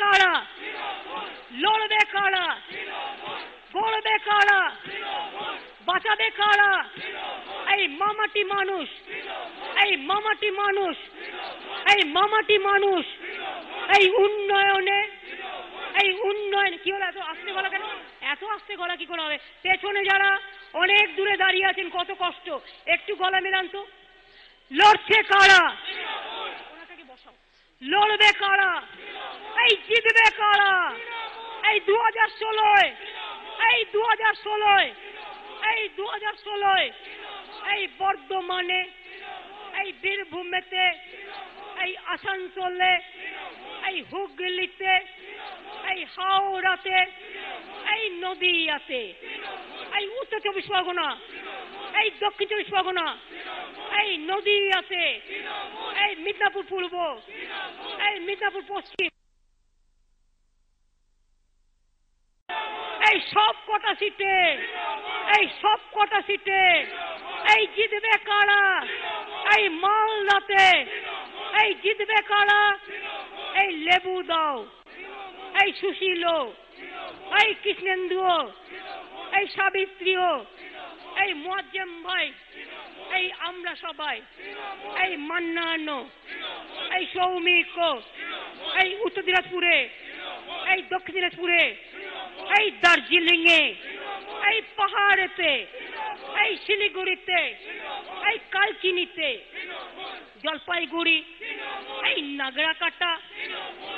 কারা, লড়বে কারা, গড়বে কারা, বাঁচাবে কারা? এই মামাটি মানুষ, এই মামাটি মানুষ, এই মামাটি মানুষ। এই উন্নয়নে, এই উন্নয়ন কি হলো? এত আস্তে গলা কেন? এত আস্তে গলা কি করে হবে? পেছনে যারা অনেক দূরে দাঁড়িয়ে আছেন, কত কষ্ট, একটু গলা মেলান তো। লড়ছে কারা, ওনাকে বসাও। লড়বে কারা, এই জিতবে কারা? এই 2016, এই 2016, এই 2016 এই বর্ধমানে, এই বীরভূমেতে, এই আসানসোলে, এই হুগলিতে, এই হাওড়াতে, এই নদিয়াতে, এই উত্তর 24 পরগনা, এই দক্ষিণ 24 পরগনা, এই নদিয়াতে, এই মিদনাপুর পূর্ব, এই মিদনাপুর পশ্চিম, এই সব কটা সিটে, এই সব কটা সিটে এই জিতবে কারা? এই মালদাতে এই জিতবে কারা? এই লেবু দাও, এই সুশীলও, এই কৃষ্ণেন্দুও, এই সাবিত্রীও, এই মোয়াজ্জেম ভাই, এই আমরা সবাই, এই মান্নানও, এই সৌমিকও, এই উত্তর দিনাজপুরে, এই দক্ষিণ দিনাজপুরে, এই দার্জিলিং এ, এই পাহাড়েতে, এই শিলিগুড়িতে, এই কালচিনিতে, জলপাইগুড়ি, এই নাগরাকাটা,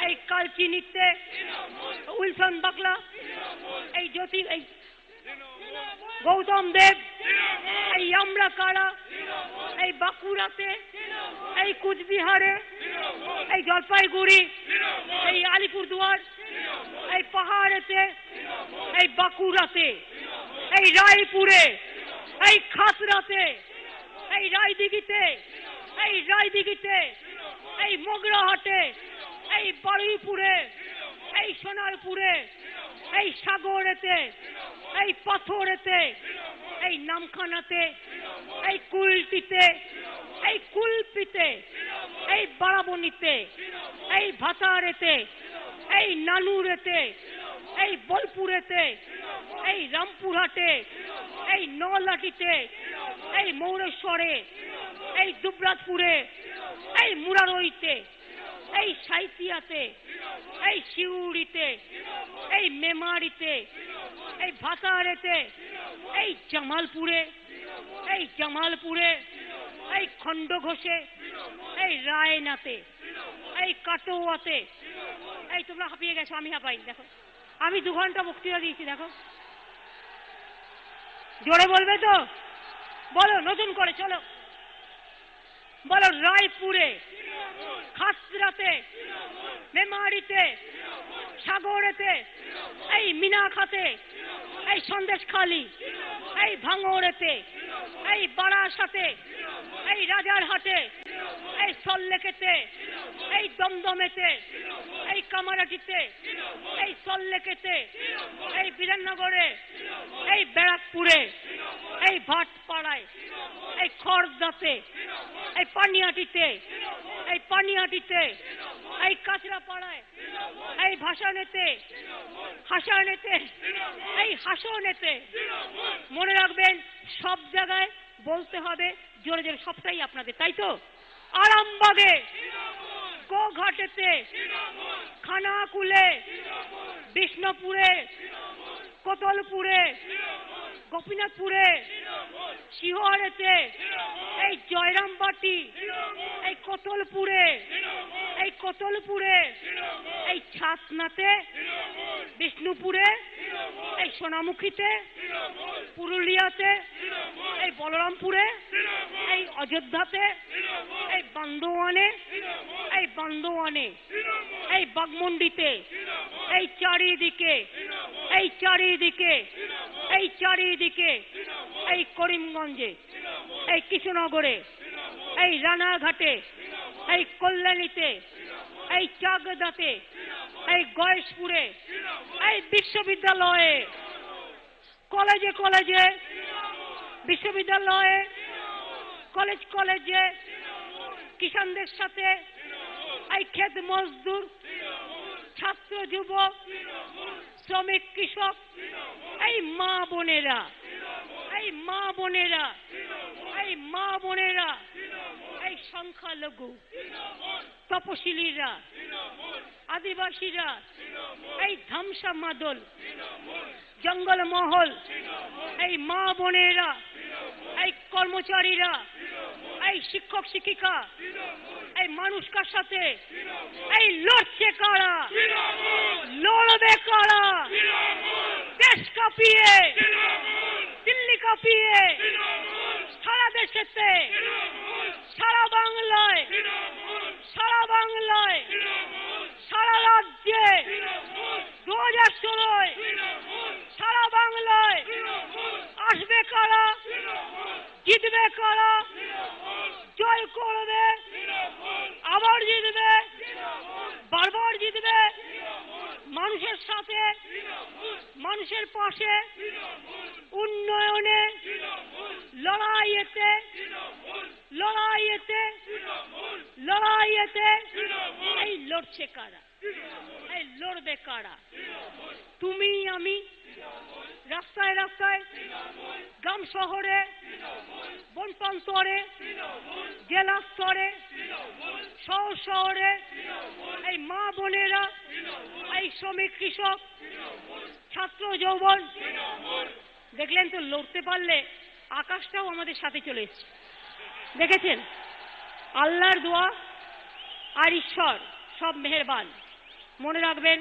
এই কালচিনিতে, উইলসন বাকলা, এই জ্যোতি, এই গৌতম দেব, এই আমরা কারা, এই বাঁকুড়াতে, এই কুচবিহারে, এই জলপাইগুড়ি, এই আলিপুরদুয়ার, এই পাহাড়েতে, এই বাঁকুড়াতে, এই রায়পুরে, এই খাতড়াতে, এই রায়দিঘিতে, এই রায়দিঘিতে, এই মগরাহাটে, এই বারুইপুরে, এই সোনারপুরে, এই সাগরেতে, এই পাথরেতে, এই নামখানাতে, এই কুলটিতে, এই কুলপিতে, এই বারাবণীতে, এই ভাতারেতে, এই নানুরেতে, এই বোলপুরেতে, এই রামপুরহাটে, এই নলাটিতে, এই মৌরেশ্বরে, এই দুবরাজপুরে, এই মুরারইতে, এই সাঁইথিয়াতে, এই শিউড়িতে, এই মেমারিতে, এই ভাতারেতে, এই জামালপুরে, এই জামালপুরে, এই খণ্ডঘোষে, এই রায়নাতে, এই কাটোয়াতে। এই তোমরা হাঁপিয়ে গেছো, আমি হাঁপাই। দেখো আমি 2 ঘন্টা বক্তৃতা দিয়েছি, দেখো জোরে বলবে তো? বলো নতুন করে, চলো বলো। রায়পুরে, খাতড়াতে, মেমারিতে, সাগরেতে, এই মিনাখাতে, এই সন্দেশখালি, এই ভাঙড়েতে, এই বারাসাতে, এই রাজারহাটে, এই সল্লেকেতে, এই দমদমেতে, এই কামারাটিতে, এই সল্লেকেতে, এই বিধাননগরে, এই ব্যারাকপুরে, এই ভাটপাড়ায়, এই খড়দাতে, এই পানিহাটিতে, এই পানিহাটিতে, এই কাঁচরাপাড়ায়, এই ভাসানেতে, হাসানেতে, এই হাসনেতে। মনে রাখবেন সব জায়গায় বলতে হবে জোরে জোরে, সবটাই আপনাদের, তাই তো? আরামবাগে, গোঘাটেতে, খানাকুলে, বিষ্ণুপুরে, কোতলপুরে, গোপীনাথপুরে, শিহরেতে, এই জয়রামবাটি, এই কোতলপুরে, এই কোতলপুরে, এই ছাতনাতে, বিষ্ণুপুরে, এই সোনামুখীতে, পুরুলিয়াতে, এই বলরামপুরে, এই অযোধ্যাতে, এই বান্দোয়ানে, এই বান্দোয়ানে, এই বাগমুন্ডিতে, এই চারিদিকে, এই চারিদিকে, এই চারিদিকে, এই করিমগঞ্জে, এই কৃষ্ণনগরে, এই রানাঘাটে, এই কল্যাণীতে, এই চাকদাতে, এই গয়েশপুরে, এই বিশ্ববিদ্যালয়ে, কলেজে কলেজে, বিশ্ববিদ্যালয়ে, কলেজ কলেজে, কিষানদের সাথে, এই ক্ষেত মজদুর, ছাত্র যুব, শ্রমিক কৃষক, এই মা বোনেরা, এই মা বোনেরা, এই মা বোনেরা, এই সংখ্যালঘু, তপশিলীরা, আদিবাসীরা, এই ধামসা মাদল, জঙ্গলমহল, এই মা বোনেরা, এই কর্মচারীরা, এই শিক্ষক শিক্ষিকা, এই মানুষকার সাথে এই লড়ছে কারা, লড়বে কারা, দেশ কাঁপিয়ে, দিল্লি কাঁপিয়ে, সারা দেশেতে, সারা বাংলায়, সারা বাংলায়, সারা রাজ্যে 2016 সারা বাংলায় আসবে কারা, জিতবে কারা, জয় করবে, আবার জিতবে, বারবার জিতবে, মানুষের সাথে, মানুষের পাশে, উন্নয়নে, লড়াইয়েতে, লড়াইয়েতে, লড়াইয়েতে, এই লড়ছে কারা, এই লড়বে কারা, তুমি আমি, রাস্তায় রাস্তায়, গ্রাম শহরে, বন প্রান্তরে, জেলা স্তরে, শহর শহরে, এই মা বোনেরা, এই শ্রমিক কৃষক, ছাত্র যৌবন, দেখলেন তো লড়তে পারলে আকাশটাও আমাদের সাথে চলে এসছে, দেখেছেন? আল্লাহর দোয়া আর ঈশ্বর সব মেহেরবান, মনে রাখবেন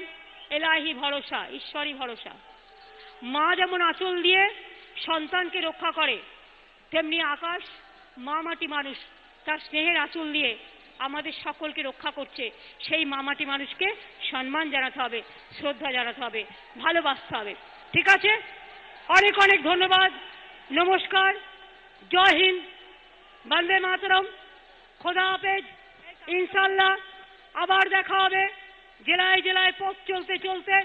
এলাহি ভরসা, ঈশ্বরই ভরসা। মা যেমন আঁচল দিয়ে সন্তানকে রক্ষা করে, তেমনি আকাশ, মা মাটি মানুষ তার স্নেহের আঁচল দিয়ে আমাদের সকলকে রক্ষা করছে। সেই মা মাটি মানুষকে সম্মান জানাতে হবে, শ্রদ্ধা জানাতে হবে, ভালোবাসতে হবে। ঠিক আছে, অনেক অনেক ধন্যবাদ, নমস্কার, জয় হিন্দ, বন্দে মাতরম, খোদা হাফেজ, ইনশাল্লাহ আবার দেখা হবে। জেলায় জেলায় পথ চলতে চলতে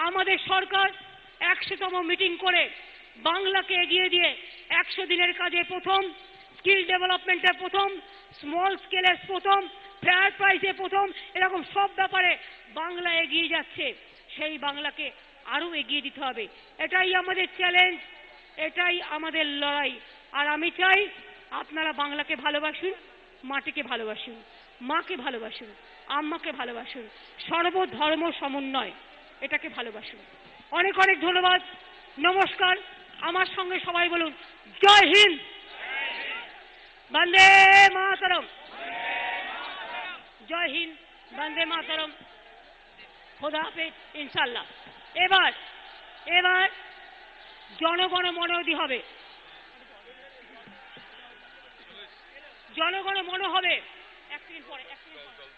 আমাদের সরকার 100তম মিটিং করে বাংলাকে এগিয়ে দিয়ে 100 দিনের কাজে প্রথম, স্কিল ডেভেলপমেন্টে প্রথম, স্মল স্কেলের প্রথম, ফেয়ার প্রাইসে প্রথম, এরকম সব ব্যাপারে বাংলা এগিয়ে যাচ্ছে। সেই বাংলাকে আরো এগিয়ে দিতে হবে, এটাই আমাদের চ্যালেঞ্জ, এটাই আমাদের লড়াই। আর আমি চাই আপনারা বাংলাকে ভালোবাসুন, মাটিকে ভালোবাসুন, মাকে ভালোবাসুন, আম্মাকে ভালোবাসুন, সর্বধর্ম সমন্বয় এটাকে ভালোবাসুন। অনেক অনেক ধন্যবাদ, নমস্কার। আমার সঙ্গে সবাই বলুন জয় হিন্দ, বন্দে মাতরম, জয় হিন্দ, বন্দে মাতরম, খোদা হাফেজ, ইনশাল্লাহ। এবার এবার জনগণ মনোধি হবে, জনগণ মনে হবে। এক সেকেন্ড পরে, এক সেকেন্ড পরে।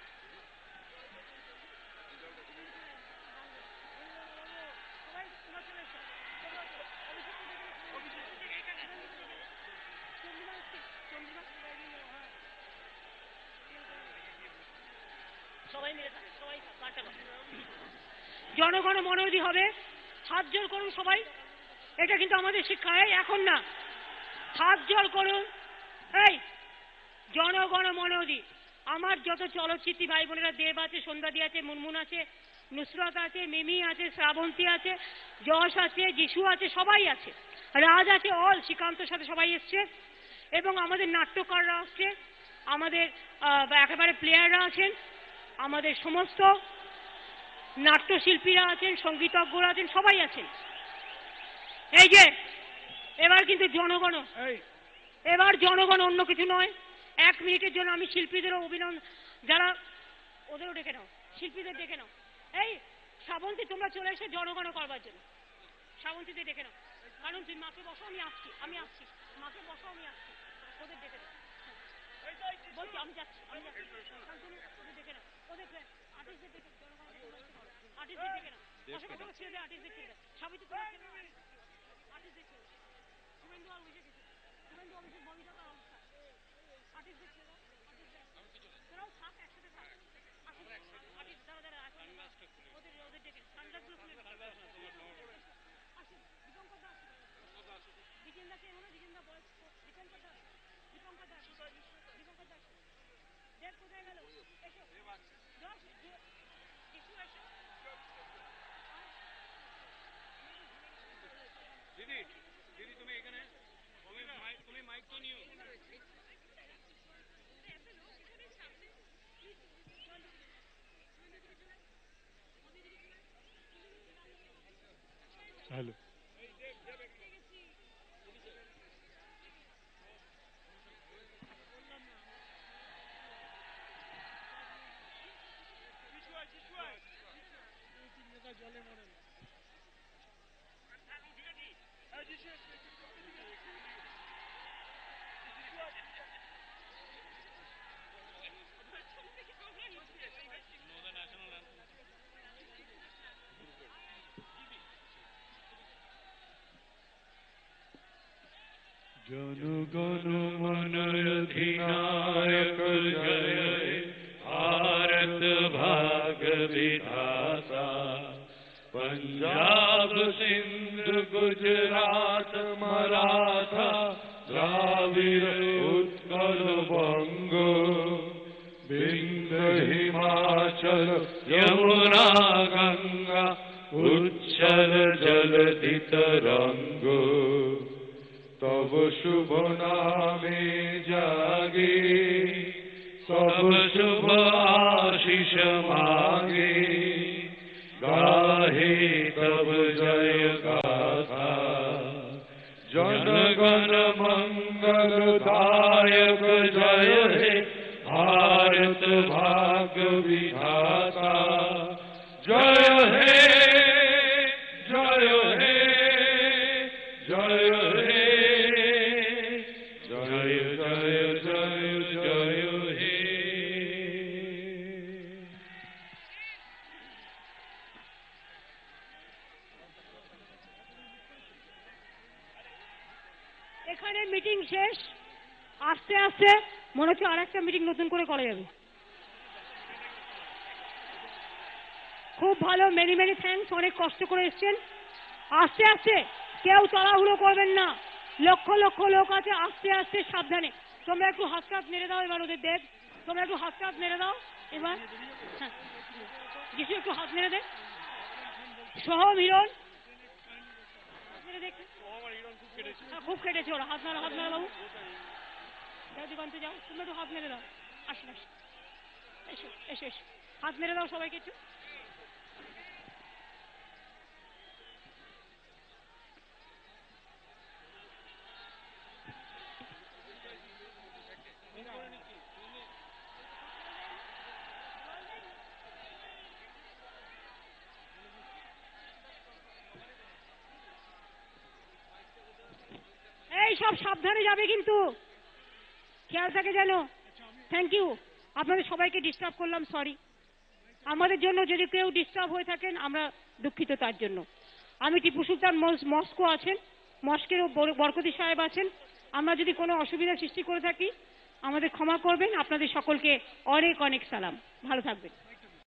জনগণ মনোধি হবে, হাত জোর করুন সবাই, এটা কিন্তু আমাদের শিক্ষা, এখন না, হাত জোর করুন। এই জনগণ মনোধি, আমার যত চলচ্চিত্রী ভাই বোনেরা, দেব আছে, সন্ধ্যাদি আছে, মুনমুন আছে, নুসরাত আছে, মিমি আছে, শ্রাবন্তী আছে, যশ আছে, যিশু আছে, সবাই আছে, রাজ আছে, অল শ্রীকান্তর সাথে সবাই এসছে, এবং আমাদের নাট্যকাররা আসছে, আমাদের একেবারে প্লেয়াররা আছেন, আমাদের সমস্ত নাট্যশিল্পীরা আছেন, সঙ্গীতজ্ঞরা আছেন, সবাই আছেন। এই যে এবার কিন্তু জনগণ, এবার জনগণ অন্য কিছু নয়। 1 মিনিটের জন্য আমি শিল্পীদেরও অভিনন্দন, যারা ওদেরও ডেকে নাও, শিল্পীদের ডেকে নাও। এই শ্রাবন্তী, তোমরা চলে এসে জনগণ করবার জন্য, শ্রাবন্তীদের ডেকে নাও, কারণ তুই মাকে বসো, আমি আসছি, আমি আসছি, মাকে বসো, আমি আসছি, ওদের ডেকে নাও, বলছি আমি যাচ্ছি, আমি যাচ্ছি, ওদের ডেকে নাও, ওদের আর্টিস্টদের ডেকে, জনগণ আর্টিস্টদের ডেকে নাও, ছেড়ে দেয়, আর্টিস্টদের ছেড়ে দেয়, সবই তো আর্টিস্টদের ছেড়ে দেয়, শুভেন্দু আর বুঝে গেছে, শুভেন্দু অভিষেক ববিতা তার অবস্থা, আর্টিস্টদের ছেড়ে দাও, তোরাও থাক, একসাথে থাক, আর্টিস্ট দ্বারা দ্বারা ওদের ওদের ডেকে সানগ্লাসগুলো খুলে আসুন, দীপঙ্কর দাস, বিজেন দাসের হলো, বিজেন দা বয়স, দীপঙ্কর দাস, দীপঙ্কর দাস, দীপঙ্কর দাস, দেব কোথায় গেল, এসো, যশ, যিশু এসো। হ্যালো, जनगण मन अधिनायक जय हे भारत भाग्य विधाता। पंजाब सिंध गुजरात मराठा द्राविड़ उत्कल बंग विंध्य हिमाचल यमुना गंगा उच्चल जलधि तरंग। तब शुभ नामे जागे सब शुभ आशीष मांगे। गाहे तब जय गाथा जनगण मंगल दायक जय हे भारत भाग्य विधाता। जय हे जय हे जय हे जय जय जय जय हे। এখানে মিটিং শেষ। আস্তে আস্তে মনে হচ্ছে আরেকটা মিটিং নতুন করে করা যাবে। খুব ভালো, মেনি মেনি থ্যাঙ্কস, অনেক কষ্ট করে এসছেন। আস্তে আস্তে, কেউ তাড়াহুড়ো করবেন না, লক্ষ লক্ষ লোক আছে, আস্তে আস্তে সাবধানে। তোমরা একটু হাত কাপ মেরে দাও, এবার ওদের দেখ, তোমরা একটু হাত কাপ মেরে দাও এবার। হ্যাঁ, কিছু একটু হাত মেরে দে। সোহম হিরণ মেরে দেখ, খুব কেটেছে ওরা। হাত মারা, হাত মারা বাবু, যাও দিগন্তে যাও, তুমি একটু হাত মেরে দাও। আসুন আসুন, এসো এসো এসো, হাত মেরে দাও সবাইকে একটু। এই সব সাবধানে যাবে কিন্তু, খেয়াল থাকে যেন। থ্যাংক ইউ, আপনাদের সবাইকে ডিস্টার্ব করলাম, সরি। আমাদের জন্য যদি কেউ ডিস্টার্ব হয়ে থাকেন আমরা দুঃখিত তার জন্য। আমি টিপু সুলতান মস্কো আছেন, মস্কেরও বরকতি সাহেব আছেন। আমরা যদি কোনো অসুবিধা সৃষ্টি করে থাকি আমাদের ক্ষমা করবেন। আপনাদের সকলকে অনেক অনেক সালাম, ভালো থাকবেন।